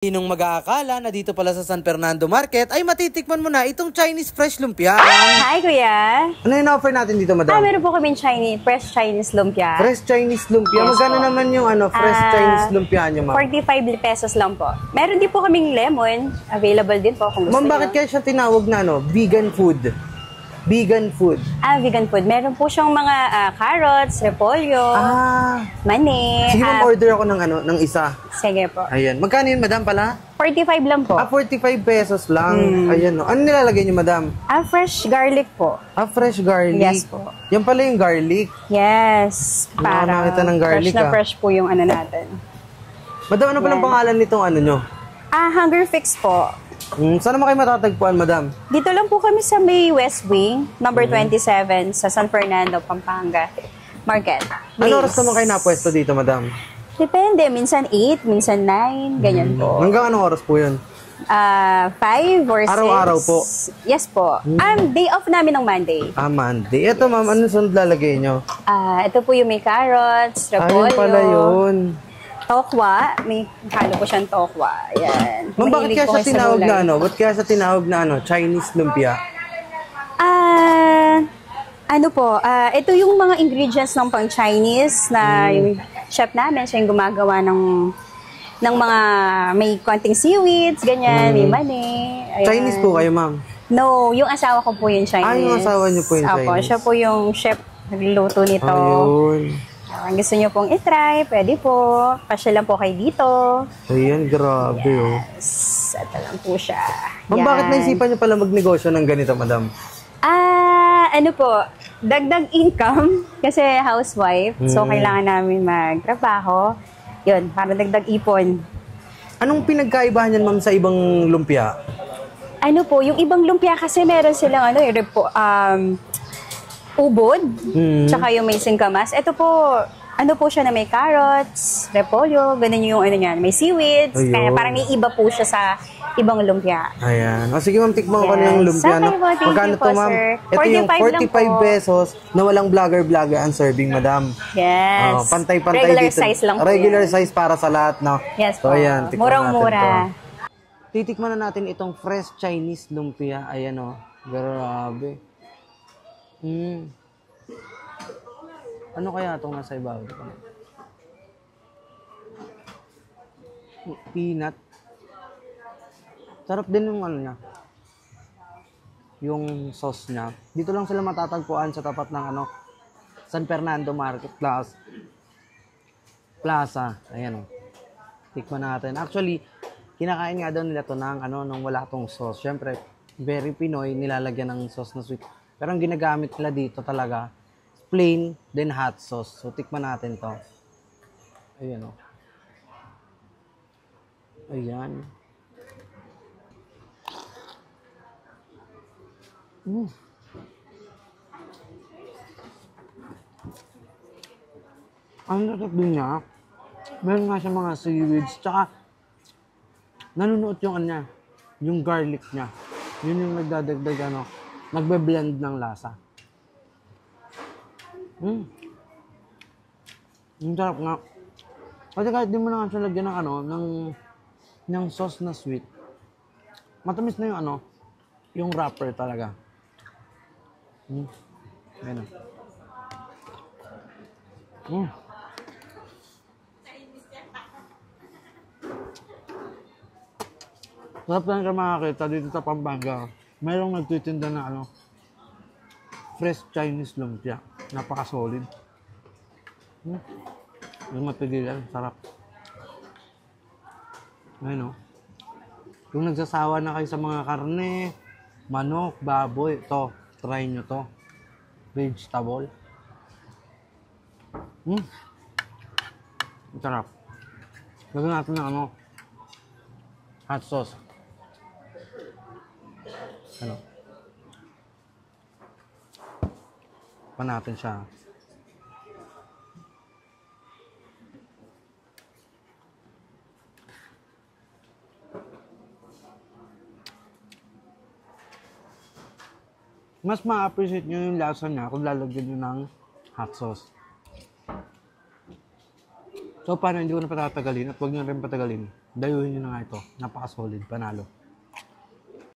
Sinong mag-aakala na dito pala sa San Fernando Market ay matitikman mo na itong Chinese fresh lumpia. Hi, kuya. Ano yung offer natin dito, madam? Meron po kaming fresh Chinese lumpia. Fresh Chinese lumpia? Yes, magkano po naman yung fresh Chinese lumpia nyo, ma'am? 45 pesos lang po. Meron din po kaming lemon. Available din po kung gusto Ma'am, bakit kaya siya tinawag na vegan food? Vegan food. Vegan food. Meron po siyang mga carrots, repolyo, mani. Sige, ma'am, order ako ng isa. Sige po. Ayan. Magkano yun, madam, pala? 45 lang po. 45 pesos lang. Ayan, no. Ano nilalagay niyo, madam? Fresh garlic po. Fresh garlic? Yes po. Yan pala yung garlic? Yes. Para nakakita ng garlic, fresh na fresh po yung ano natin. Madam, ano palang pangalan nitong ano nyo? Hunger Fix po. Saan naman kayo matatagpuan, madam? Dito lang po kami sa may West Wing, number 27, sa San Fernando, Pampanga Market. Ano oras naman kayo napwesto dito, madam? Depende. Minsan 8, minsan 9, ganyan po. Hanggang anong oras po yun? 5 or 6. Araw-araw po? Yes po. Day off namin ng Monday. Monday. Ito, ma'am, ano sunod lalagay nyo? Ito po yung may carrots, repolyo. Ayun pala yun. Tokwa. May halo po siyang tokwa. Ayan. Ma'am, bakit kaya siya tinawag na Ba't kaya siya tinawag na Chinese lumpia? Ito yung mga ingredients ng pang Chinese na yung chef namin, siya yung gumagawa ng mga may konting seaweeds, ganyan, may mani. Ayan. Chinese po kayo, ma'am? No, yung asawa ko po yung Chinese. Yung asawa niyo po yung Chinese? Siya po yung chef nagluluto nito. Ayun. Ang gusto niyo pong itry, pwede po. Pasya lang po kayo dito. Ayan, grabe Yes. Ito lang po siya. Ma'am, bakit naisipan niyo pala magnegosyo ng ganito, madam? Dagdag income. Kasi housewife. So, kailangan namin magtrabaho. Yun, para dagdag ipon. Anong pinagkaibahan yan, ma'am, sa ibang lumpia? Yung ibang lumpia kasi meron silang ubod, tsaka yung may singkamas. Ito po, siya na may carrots, repolyo, ganun yung may seaweeds. Ayun. Kaya parang may iba po siya sa ibang lumpia. Ayan. Sige, ma'am, tikman ko na yung lumpia. Okay po, magkano to, ma'am? Ito yung 45 pesos na walang vlogger ang serving, madam. Yes. Pantay-pantay regular dito. Size lang po Regular yan. size para sa lahat, no? Yes so, po. Ayan, Murang-mura. Titikman na natin itong fresh Chinese lumpia. Ayan, grabe. Ano kaya itong nasa ibabaw? Peanut. Sarap din yung niya. Yung sauce niya. Dito lang sila matatagpuan sa tapat ng San Fernando Market Plaza. Ayan Tikman natin. Actually, kinakain nga daw nila to ng nung wala tong sauce. Syempre, very Pinoy, nilalagyan ng sauce na sweet. Pero ang ginagamit nila dito talaga, plain, then hot sauce. So, tikman natin to. Ayan Ayan. Ang sarap din niya. Meron nga siya mga seaweeds. Tsaka, nanunuot yung garlic niya. Yun yung nagdadagdag nagbe-blend ng lasa. Ang sarap nga. Kasi kahit di mo na nga siya lagyan ng sauce na sweet. Matamis na yung wrapper talaga. Ayan Sarap lang ka makakita dito sa Pampanga. Mayroong nagtitinda na fresh Chinese lumpia. Napaka-solid. Yung matigilan, sarap. Ayun Kung nagsasawa na kayo sa mga karne, manok, baboy, try nyo to. Vegetable. Sarap. Lagyan natin ng hot sauce. Pa natin siya. Mas ma-appreciate nyo yung lasa niya kung lalagyan nyo ng hot sauce. So, paano hindi ko na patatagalin at huwag nyo rin patagalin. Dayuhin nyo na nga ito. Napaka-solid. Panalo.